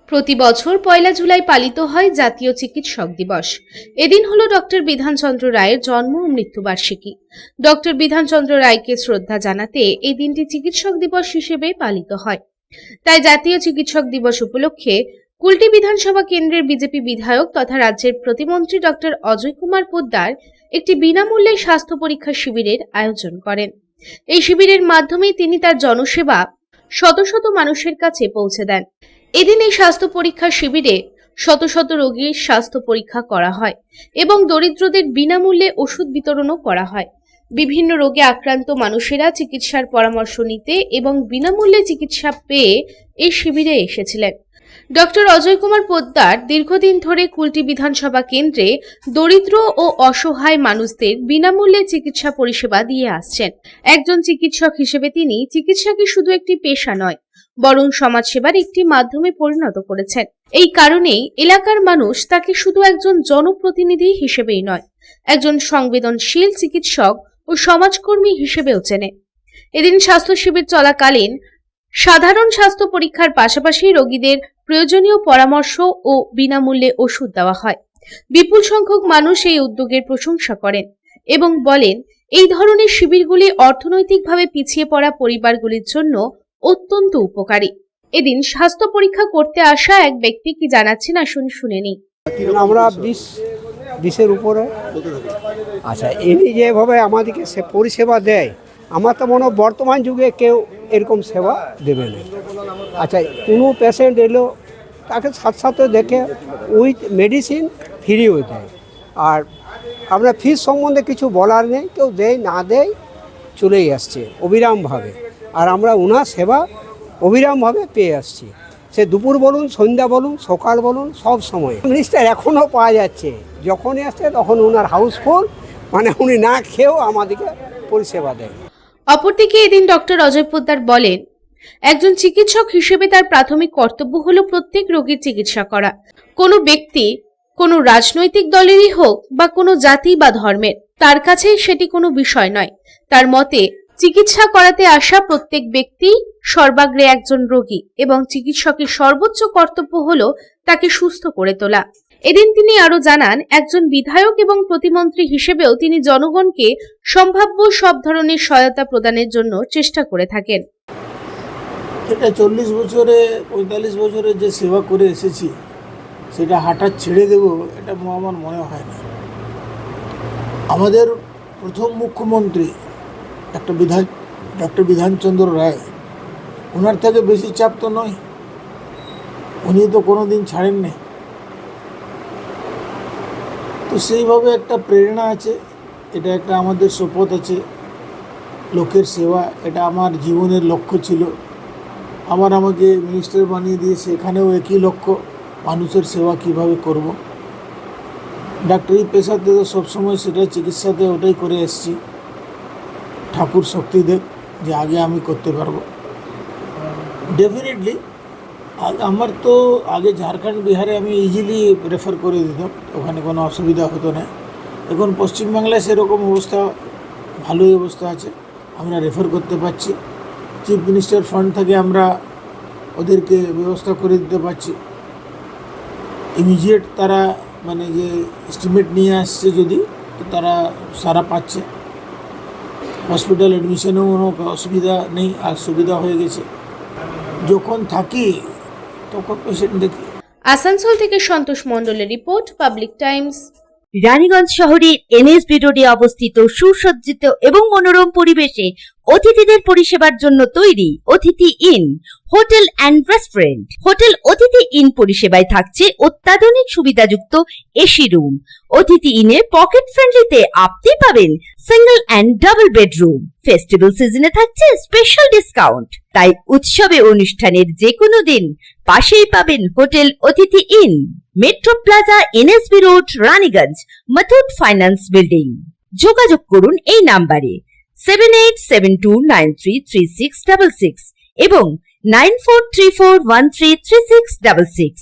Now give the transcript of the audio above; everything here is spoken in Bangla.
প্রতি বছর ১লা জুলাই পালিত হয় জাতীয় চিকিৎসক দিবস। এদিন হলো ডক্টর বিধানচন্দ্র রায়ের জন্ম ও মৃত্যুবার্ষিকী। ডক্টর বিধানচন্দ্র রায়কে শ্রদ্ধা জানাতে এই দিনটি চিকিৎসক দিবস হিসেবে পালিত হয়। তাই জাতীয় চিকিৎসক দিবস উপলক্ষে কুলটি বিধানসভা কেন্দ্রের বিজেপি বিধায়ক তথা রাজ্যের প্রতিমন্ত্রী ডক্টর অজয় কুমার পোদ্দার একটি বিনামূল্যে স্বাস্থ্য পরীক্ষা শিবিরের আয়োজন করেন। এই শিবিরের মাধ্যমে তিনি তার জনসেবা শত শত মানুষের কাছে পৌঁছে দেন। এদিন এই স্বাস্থ্য পরীক্ষা শিবিরে শত শত রোগীর স্বাস্থ্য পরীক্ষা করা হয় এবং দরিদ্রদের বিনামূল্যে ওষুধ বিতরণও করা হয়। বিভিন্ন রোগে আক্রান্ত মানুষেরা চিকিৎসার পরামর্শ নিতে এবং বিনামূল্যে চিকিৎসা পেয়ে এই শিবিরে এসেছিলেন। ডক্টর অজয় কুমার পোদ্দার দীর্ঘদিন ধরে কুলটি বিধানসভা কেন্দ্রে দরিদ্র ও অসহায় মানুষদের বিনামূল্যে চিকিৎসা পরিষেবা দিয়ে আসছেন। একজন চিকিৎসক হিসেবে তিনি চিকিৎসাকে শুধু একটি পেশা নয়, বরং সমাজসেবার একটি মাধ্যমে পরিণত করেছেন। এই কারণেই এলাকার মানুষ তাকে শুধু একজন জনপ্রতিনিধি হিসেবেই নয়, একজন সংবেদনশীল চিকিৎসক ও সমাজকর্মী হিসেবেও চেনে। এদিন স্বাস্থ্য শিবির চলাকালীন সাধারণ স্বাস্থ্য পরীক্ষার পাশাপাশি রোগীদের প্রয়োজনীয় পরামর্শ ও বিনামূল্যে ওষুধ দেওয়া হয়। বিপুল সংখ্যক মানুষ এই উদ্যোগের প্রশংসা করেন এবং বলেন, এই ধরনের শিবিরগুলি অর্থনৈতিকভাবে পিছিয়ে পড়া পরিবারগুলির জন্য অত্যন্ত উপকারী। এদিন স্বাস্থ্য পরীক্ষা করতে আসা এক ব্যক্তি কি জানাচ্ছেন আসুন শুনে নিই। আমরা 20-এর উপরে। আচ্ছা, ইনি যেভাবে আমাদেরকে সে পরিষেবা দেয়, আমার তো মনে হয় বর্তমান যুগে কেউ এরকম সেবা দেবে না। আচ্ছা, কোনো পেশেন্ট এলো তাকে সাথে সাথে দেখে উইথ মেডিসিন ফ্রিও দেয়। আর আপনার ফিস সম্বন্ধে কিছু বলার নেই, কেউ দেয় না দেয় চলেই আসছে অবিরামভাবে। আর আমরা ওনার সেবা অবিরামভাবে পেয়ে আসছি, সে দুপুর বলুন, সন্ধ্যা বলুন, সকাল বলুন, সব সময়। মিনিস্টার এখনও পাওয়া যাচ্ছে, যখনই আসছে তখন ওনার হাউসফুল, মানে উনি না খেয়েও আমাদেরকে পরিষেবা দেয়। অপরদিকে এদিন ডক্টর অজয় পোদ্দার বলেন, একজন চিকিৎসক হিসেবে তার প্রাথমিক কর্তব্য হলো প্রত্যেক রোগীর চিকিৎসা করা। কোনো ব্যক্তি কোনো রাজনৈতিক দলেরই হোক বা কোনো জাতি বা ধর্মের, তার কাছে সেটি কোনো বিষয় নয়। তার মতে চিকিৎসা করাতে আসা প্রত্যেক ব্যক্তি সর্বাগ্রে একজন রোগী এবং চিকিৎসকের সর্বোচ্চ কর্তব্য হলো তাকে সুস্থ করে তোলা। এদিন তিনি আরো জানান, একজন বিধায়ক এবং প্রতিমন্ত্রী হিসেবেও তিনি জনগণকে সম্ভাব্য সব ধরনের সহায়তা প্রদানের জন্য চেষ্টা করে থাকেন। এটা 40 বছরে 45 বছরে যে সেবা করে এসেছি, সেটা হঠাৎ ছেড়ে দেব এটা আমার মনে হয় না। আমাদের প্রথম মুখ্যমন্ত্রী ডক্টর বিধানচন্দ্র রায়, ওনার থেকে বেশি চাপ তো নয়, উনি তো কোনো দিন ছাড়েননি। তো সেইভাবে একটা প্রেরণা আছে, এটা একটা আমাদের শপথ আছে, লোকের সেবা, এটা আমার জীবনের লক্ষ্য ছিল। আবার আমাকে মিনিস্টার বানিয়ে দিয়েছে, এখানেও একই লক্ষ্য, মানুষের সেবা কিভাবে করব। ডাক্তারি পেশাতে তো সবসময় সেটা, চিকিৎসাতে ওটাই করে এসেছি। ঠাকুর শক্তি দেব যে আগে আমি করতে পারবো। ডেফিনেটলি আমার তো আগে ঝাড়খণ্ড বিহারে আমি ইজিলি রেফার করে দিতাম, ওখানে কোনো অসুবিধা হতো না। এখন পশ্চিমবাংলায় সেরকম অবস্থা, ভালোই অবস্থা আছে, আমরা রেফার করতে পারছি। চিফ মিনিস্টার ফান্ড থেকে আমরা ওদেরকে ব্যবস্থা করে দিতে পারছি। ইমিডিয়েট তারা মানে যে এস্টিমেট নিয়ে আসছে যদি, তো তারা সারা পাচ্ছে। হসপিটাল অ্যাডমিশনেও কোনো অসুবিধা নেই, আর সুবিধা হয়ে গেছে। যখন থাকি তখন পেশেন্ট দেখি। আসানসোল থেকে সন্তোষ মণ্ডলের রিপোর্ট, পাবলিক টাইমস। রানীগঞ্জ শহরের এনএসবি রোডে অবস্থিত সুসজ্জিত এবং মনোরম পরিবেশে অতিথিদের পরিষেবার জন্য তৈরি অতিথি in hotel and restaurant. Hotel অতিথি ইন পরিষেবায় থাকছে অত্যাধুনিক সুবিধাযুক্ত এসি রুম। অতিথি ইনে পকেট ফ্রেন্ডলিতে আপনি পাবেন single and double bedroom. Festival সিজনে থাকছে স্পেশাল ডিসকাউন্ট। তাই উৎসবে অনুষ্ঠানের যে কোনো দিন পাশেই পাবেন হোটেল অতিথি in, metro plaza, NSB road, Raniganj, Muthoot finance building. যোগাযোগ করুন এই নাম্বারে 7872933666 এবং 9434133666।